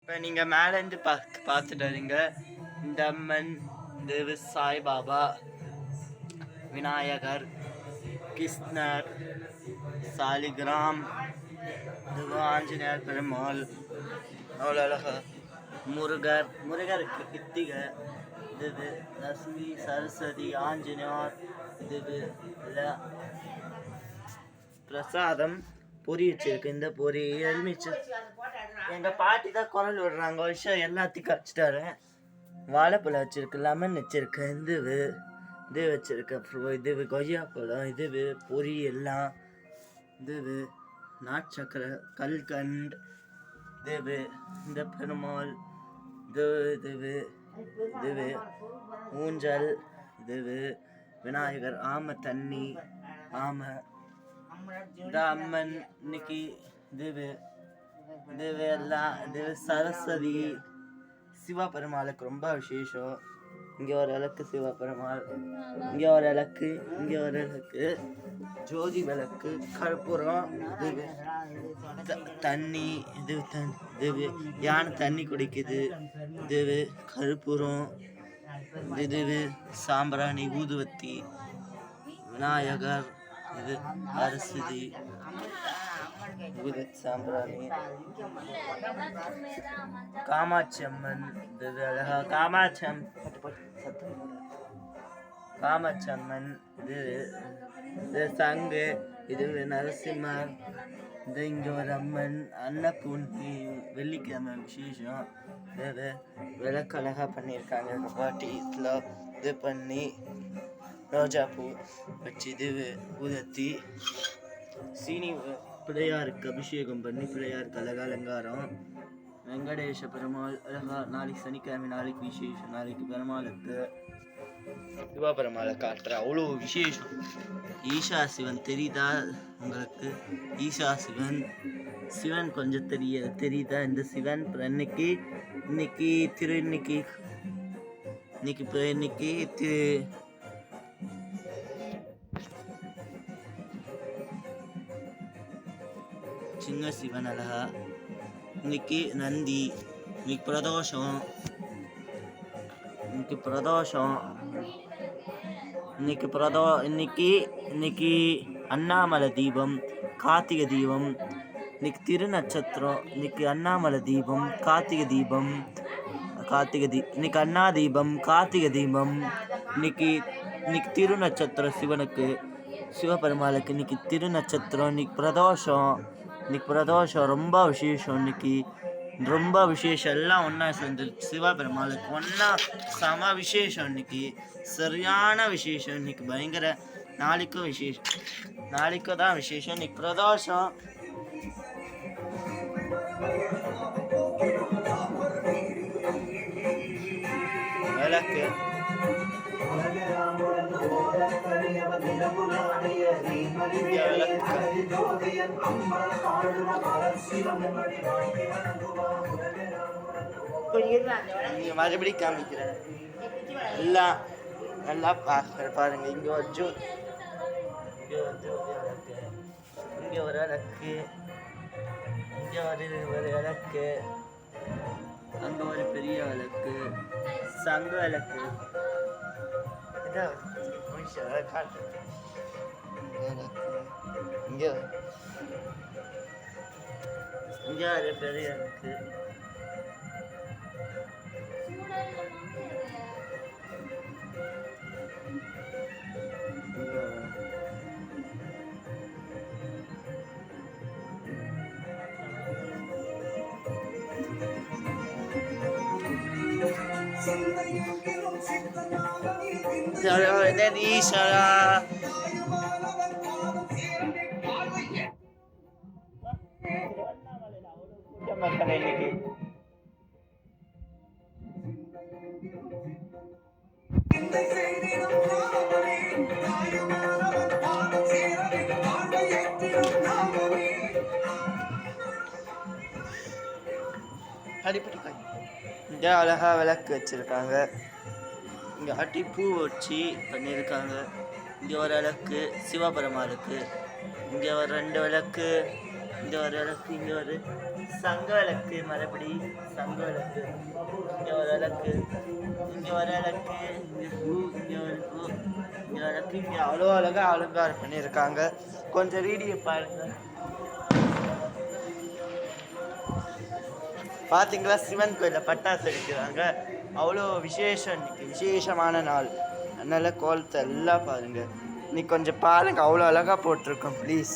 இப்போ நீங்கள் மேலேருந்து பார்த்துட்டு வரீங்க. இந்த அம்மன், தேவி சாய்பாபா, விநாயகர், கிருஷ்ணர், சாலிகிராம், ஆஞ்சநேயர் பெருமாள், அவ்வளோ அழகா, முருகருக்கு கித்திகை, இது லட்சுமி, சரஸ்வதி, ஆஞ்சநேயர், இது பிரசாதம் பொரி வச்சிருக்கு. இந்த பொரி எலுமிச்சு எங்கள் பாட்டி தான் குரல் விடுறாங்க. விஷயம் எல்லாத்தையும் கரைச்சிட்டாரு. வாழைப்பழம் வச்சிருக்கு, லெமன் வச்சிருக்கு, இது வச்சிருக்கு, அப்புறம் இது கொய்யாப்பழம், இது பொரி எல்லாம், இது நாட்டு சக்கரை, கல்கண்ட், இது இந்த பெருமாள், இது ஊஞ்சல், இது விநாயகர், ஆமை தண்ணி, ஆமை, இந்த அம்மன் இன்னைக்கு, இது எல்லாம், இது சரஸ்வதி, சிவா பெருமாளுக்கு ரொம்ப விசேஷம். இங்கே ஒரு விளக்கு சிவா பெருமாள், இங்கே ஒரு விளக்கு, இங்கே ஒரு விளக்கு, ஜோதி விளக்கு, கற்பூரம், இது தண்ணி, இது யானை தண்ணி குடிக்குது, இது கற்பூரம், இது சாம்பிராணி, ஊதுவத்தி, விநாயகர், இது அரசுதி, சாம்பிராணி, காமாட்சி அம்மன், இது அழகா காமாட்சி அம்மன், இது சங்கு, இது நரசிம்மர், இது இங்கே ஒரு அம்மன், அன்னபூர்ணி, வெள்ளிக்கிழமை விசேஷம், இது விளக்கு அழகா பண்ணியிருக்காங்க. எங்கள் பாட்டி இதில் இது பண்ணி ரோஜாப்பூ வச்சு, இது ஊதத்தி, சீனி பிள்ளையாருக்கு அபிஷேகம் பண்ணி பிள்ளையாருக்கு அழகா அலங்காரம். வெங்கடேஷ பெருமாள் அழகா. நாளைக்கு சனிக்கிழமை, நாளைக்கு விசேஷம். நாளைக்கு பெருமாளுக்கு சிவா பெருமாளை காட்டுற அவ்வளோ விசேஷம். ஈஷா சிவன் தெரியுதா உங்களுக்கு? ஈஷா சிவன் கொஞ்சம் தெரியுதா? இந்த சிவன் இன்னைக்கு சின்ன சிவன் அழகா. இன்னைக்கு நந்தி, இன்னைக்கு பிரதோஷம், இன்னைக்கு அண்ணாமலை தீபம், கார்த்திகை தீபம், இன்னைக்கு திருநட்சத்திரம், இன்னைக்கு அண்ணாமலை தீபம், இன்னைக்கு அண்ணா தீபம், கார்த்திகை தீபம், இன்னைக்கு திருநட்சத்திரம் சிவனுக்கு, சிவபெருமாளுக்கு இன்னைக்கு திருநட்சத்திரம், இன்னைக்கு பிரதோஷம் ரொம்ப விசேஷம். இன்னைக்கு ரொம்ப விசேஷம், எல்லாம் ஒன்றா சேர்ந்து சிவபெருமாளுக்கு ஒன்றா சம விசேஷம். இன்னைக்கு சரியான விசேஷம். இன்னைக்கு பயங்கர. நாளைக்கும் விசேஷம், நாளைக்கும் தான் விசேஷம். இன்னைக்கு பிரதோஷம். விளக்கு மறுபடி காமிக்கிறேன். எல்லாம் நல்லா பாருங்க. இங்கே ஒரு ஜோதி, இங்கே ஒரு விளக்கு, இங்கே ஒரு விளக்கு, அங்கே ஒரு பெரிய விளக்கு, சங்கு விளக்கு, காட்டு. இங்கே ஒரு பெரிய விளக்கு, ஈஸ்வரா மக்கள் இன்னைக்கு அடிப்படி இங்கே அழகா விளக்கு வச்சிருக்காங்க. இங்கே அட்டி பூ வச்சு பண்ணியிருக்காங்க. இங்கே ஒரு விளக்கு சிவபெருமாளுக்கு, இங்கே ஒரு 2 விளக்கு, இங்கே ஒரு விளக்கு, இங்கே ஒரு சங்க விளக்கு, மறுபடி சங்க விளக்கு, இங்கே ஒரு விளக்கு, இங்கே ஒரு விளக்கு, இங்கே பூ, இங்கே ஒரு பூ, இங்கே விளக்கு, இங்கே அவ்வளோ அழகா அலங்காரம் பண்ணியிருக்காங்க. கொஞ்சம் வீடியோ பாருங்க. பார்த்தீங்களா, சிவன் கோயிலில் பட்டாசு அடிக்கிறாங்க. அவ்வளோ விசேஷம், இன்னைக்கு விசேஷமான நாள். அதனால கோலத்தை எல்லாம் பாருங்க. இன்னைக்கு கொஞ்சம் பாருங்க, அவ்வளோ அழகா போட்டிருக்கோம். ப்ளீஸ்.